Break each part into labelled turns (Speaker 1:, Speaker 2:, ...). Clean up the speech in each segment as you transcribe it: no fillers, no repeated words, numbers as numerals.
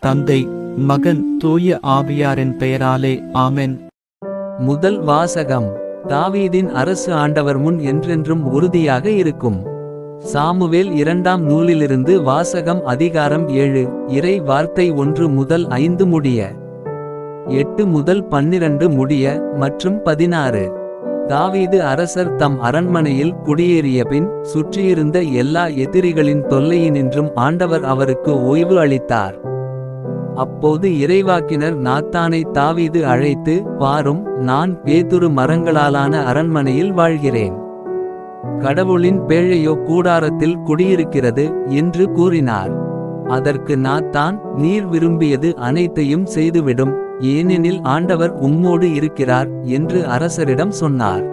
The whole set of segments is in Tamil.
Speaker 1: தந்தை, மகன், தூய ஆவியாரின் பெயராலே ஆமென்.
Speaker 2: முதல் வாசகம். தாவீதின் அரசு ஆண்டவர் முன் என்றென்றும் உறுதியாக இருக்கும். சாமுவேல் 2ஆம் நூலிலிருந்து வாசகம். அதிகாரம் 7. இறை வார்த்தை 1 முதல் 5 முடிய, 8 முதல் 12 முடிய மற்றும் 16. தாவீது அரசர் தம் அரண்மனையில் குடியேறியபின் சுற்றியிருந்த எல்லா எதிரிகளின் தொல்லையினின்றும் ஆண்டவர் அவருக்கு ஓய்வு அளித்தார். அப்போது இறைவாக்கினர் நாத்தானை தாவீது அழைத்து, பாரும், நான் பேதுரு மரங்களாலான அரண்மனையில் வாழ்கிறேன். கடவுளின் பேழையோ கூடாரத்தில் குடியிருக்கிறது என்று கூறினார். அதற்கு நாத்தான், நீர் விரும்பியது அனைத்தையும் செய்துவிடும், ஏனெனில் ஆண்டவர் உம்மோடு இருக்கிறார் என்று அரசரிடம் சொன்னார்.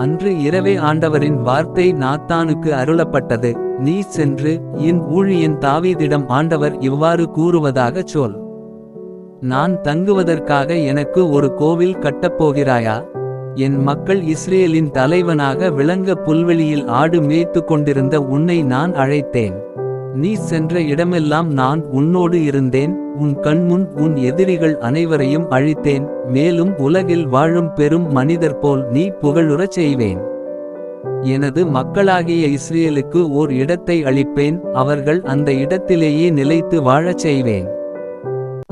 Speaker 2: அன்று இரவே ஆண்டவரின் வார்த்தை நாத்தானுக்கு அருளப்பட்டது. நீ சென்று என் ஊழியன் தாவீதிடம் ஆண்டவர் இவ்வாறு கூறுவதாகச் சொல். நான் தங்குவதற்காக எனக்கு ஒரு கோவில் கட்டப்போகிறாயா? என் மக்கள் இஸ்ரேலின் தலைவனாக விளங்க புல்வெளியில் ஆடு மேய்த்து கொண்டிருந்த உன்னை நான் அழைத்தேன். நீ சென்ற இடமெல்லாம் நான் உன்னோடு இருந்தேன். உன் கண்முன் உன் எதிரிகள் அனைவரையும் அழித்தேன். மேலும் உலகில் வாழும் பெரும் மனிதர் போல் நீ புகழுறச் செய்வேன். எனது மக்களாகிய இஸ்ரேலுக்கு ஓர் இடத்தை அளிப்பேன். அவர்கள் அந்த இடத்திலேயே நிலைத்து வாழச் செய்வேன்.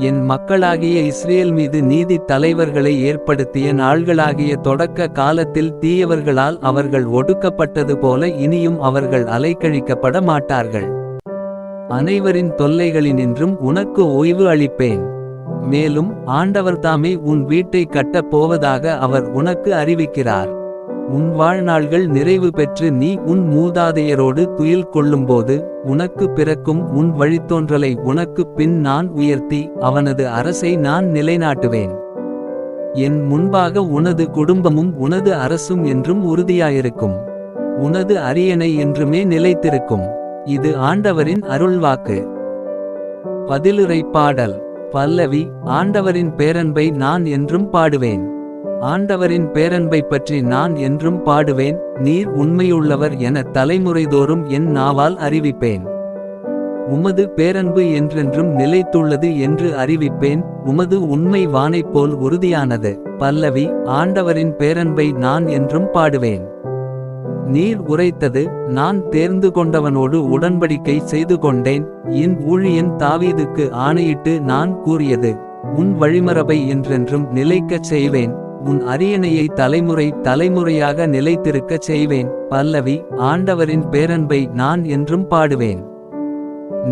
Speaker 2: என் மக்களாகிய இஸ்ரேல் மீது நீதி தலைவர்களை ஏற்படுத்திய நாள்களாகிய தொடக்க காலத்தில் தீயவர்களால் அவர்கள் ஒடுக்கப்பட்டது போல இனியும் அவர்கள் அலைக்கழிக்கப்பட மாட்டார்கள். அனைவரின் தொல்லைகளினின்றும் உனக்கு ஓய்வு அளிப்பேன். மேலும் ஆண்டவர்தாமே உன் வீட்டை கட்டப் போவதாக அவர் உனக்கு அறிவிக்கிறார். உன் வாழ்நாள்கள் நிறைவு பெற்று நீ உன் மூதாதையரோடு துயில் கொள்ளும்போது உனக்கு பிறக்கும் உன் வழித்தோன்றலை உனக்கு பின் நான் உயர்த்தி அவனது அரசை நான் நிலைநாட்டுவேன். என் முன்பாக உனது குடும்பமும் உனது அரசும் என்றும் உறுதியாயிருக்கும். உனது அரியணை என்றுமே நிலைத்திருக்கும். இது ஆண்டவரின் அருள்வாக்கு. பதிலுரை பாடல். பல்லவி. ஆண்டவரின் பேரன்பை நான் என்றும் பாடுவேன். ஆண்டவரின் பேரன்பை பற்றி நான் என்றும் பாடுவேன். நீர் உண்மையுள்ளவர் என தலைமுறைதோறும் என் நாவால் அறிவிப்பேன். உமது பேரன்பு என்றென்றும் நிலைத்துள்ளது என்று அறிவிப்பேன். உமது உண்மை வானைப் போல் உறுதியானது. பல்லவி. ஆண்டவரின் பேரன்பை நான் என்றும் பாடுவேன். நீர் உரைத்தது, நான் தேர்ந்து கொண்டவனோடு உடன்படிக்கை செய்து கொண்டேன். என் ஊழியன் தாவீதுக்கு ஆணையிட்டு நான் கூறியது, உன் வழிமரபை என்றென்றும் நிலைக்கச் செய்வேன். உன் அரியணையை தலைமுறை தலைமுறையாக நிலைத்திருக்கச் செய்வேன். பல்லவி. ஆண்டவரின் பேரன்பை நான் என்றும் பாடுவேன்.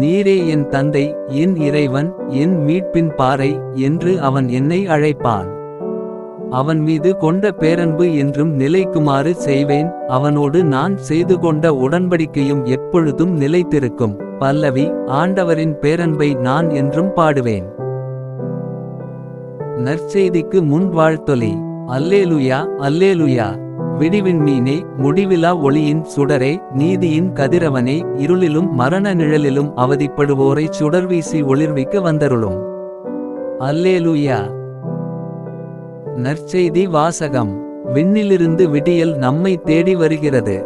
Speaker 2: நீரே என் தந்தை, என் இறைவன், என் மீட்பின் பாறை என்று அவன் என்னை அழைப்பான். அவன் மீது கொண்ட பேரன்பு என்றும் நிலைக்குமாறு செய்வேன். அவனோடு நான் செய்து கொண்ட உடன்படிக்கையும் எப்பொழுதும் நிலைத்திருக்கும். பல்லவி. ஆண்டவரின் பேரன்பை நான் என்றும் பாடுவேன். நற்செய்திக்கு முன் வாழ்த்தொலி. அல்லேலுயா, அல்லேலுயா. விடிவின் மீனே, முடிவிலா ஒளியின் சுடரே, நீதியின் கதிரவனே, இருளிலும் மரண நிழலிலும் அவதிப்படுவோரை சுடர்வீசி ஒளிர்விக்க வந்தருளும். அல்லேலுயா. நற்செய்தி வாசகம். விண்ணிலிருந்து விடியல் நம்மை தேடி வருகிறது.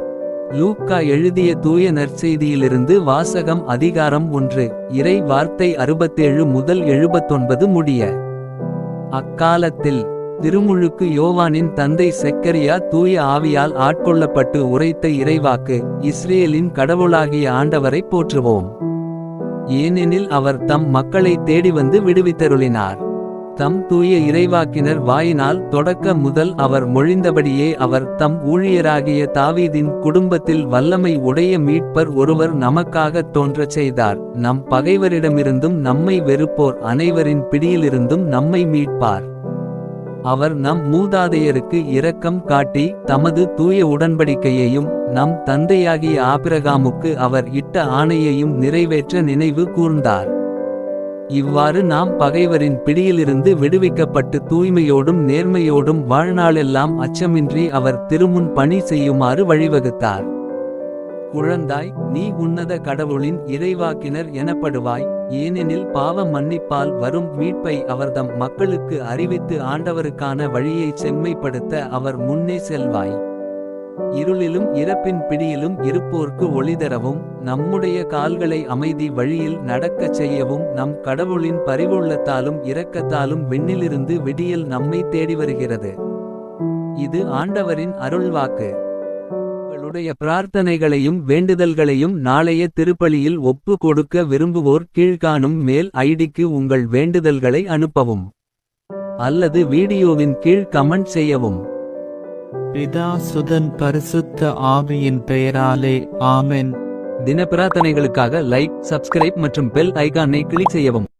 Speaker 2: லூக்கா எழுதிய தூய நற்செய்தியிலிருந்து வாசகம். அதிகாரம் 1. இறை வார்த்தை 67 முதல் 79 முடிய. அக்காலத்தில் திருமுழுக்கு யோவானின் தந்தை செக்கரியா தூய ஆவியால் ஆட்கொள்ளப்பட்டு உரைத்த இறைவாக்கு, இஸ்ரேலின் கடவுளாகிய ஆண்டவரை போற்றுவோம். ஏனெனில் அவர் தம் மக்களை தேடி வந்து விடுவித்தருளினார். தம் தூய இறைவாக்கினர் வாயினால் தொடக்க முதல் அவர் மொழிந்தபடியே அவர் தம் ஊழியராகிய தாவீதின் குடும்பத்தில் வல்லமை உடைய மீட்பர் ஒருவர் நமக்காகத் தோன்றச் செய்தார். நம் பகைவரிடமிருந்தும் நம்மை வெறுப்போர் அனைவரின் பிடியிலிருந்தும் நம்மை மீட்பார். அவர் நம் மூதாதையருக்கு இரக்கம் காட்டி தமது தூய உடன்படிக்கையையும் நம் தந்தையாகிய ஆபிரகாமுக்கு அவர் இட்ட ஆணையையும் நிறைவேற்ற நினைவு கூர்ந்தார். இவ்வாறு நாம் பகைவரின் பிடியிலிருந்து விடுவிக்கப்பட்டு தூய்மையோடும் நேர்மையோடும் வாழ்நாளெல்லாம் அச்சமின்றி அவர் திருமுன் பணி செய்யுமாறு வழிவகுத்தார். குழந்தாய், நீ உன்னத கடவுளின் இறைவாக்கினர் எனப்படுவாய். ஏனெனில் பாவ மன்னிப்பால் வரும் மீட்பை அவர்தம் மக்களுக்கு அறிவித்து ஆண்டவருக்கான வழியை செம்மைப்படுத்த அவர் முன்னே செல்வாய். இருளிலும் இறப்பின் பிடியிலும் இருப்போர்க்கு ஒளிதரவும் நம்முடைய கால்களை அமைதி வழியில் நடக்கச் செய்யவும் நம் கடவுளின் பரிவுள்ளத்தாலும் இரக்கத்தாலும் விண்ணிலிருந்து விடியல் நம்மை தேடி வருகிறது. இது ஆண்டவரின் அருள்வாக்கு. உங்களுடைய பிரார்த்தனைகளையும் வேண்டுதல்களையும் நாளைய திருப்பலியில் ஒப்பு கொடுக்க விரும்புவோர் கீழ்காணும் மெயில் ஐடிக்கு உங்கள் வேண்டுதல்களை அனுப்பவும் அல்லது வீடியோவின் கீழ் கமெண்ட் செய்யவும்.
Speaker 1: பிதா சுதன் பரிசுத்த ஆவியின் பெயராலே ஆமென்.
Speaker 2: தின பிரார்த்தனைகளுக்காக லைக், சப்ஸ்கிரைப் மற்றும் பெல் ஐகானை கிளிக் செய்யவும்.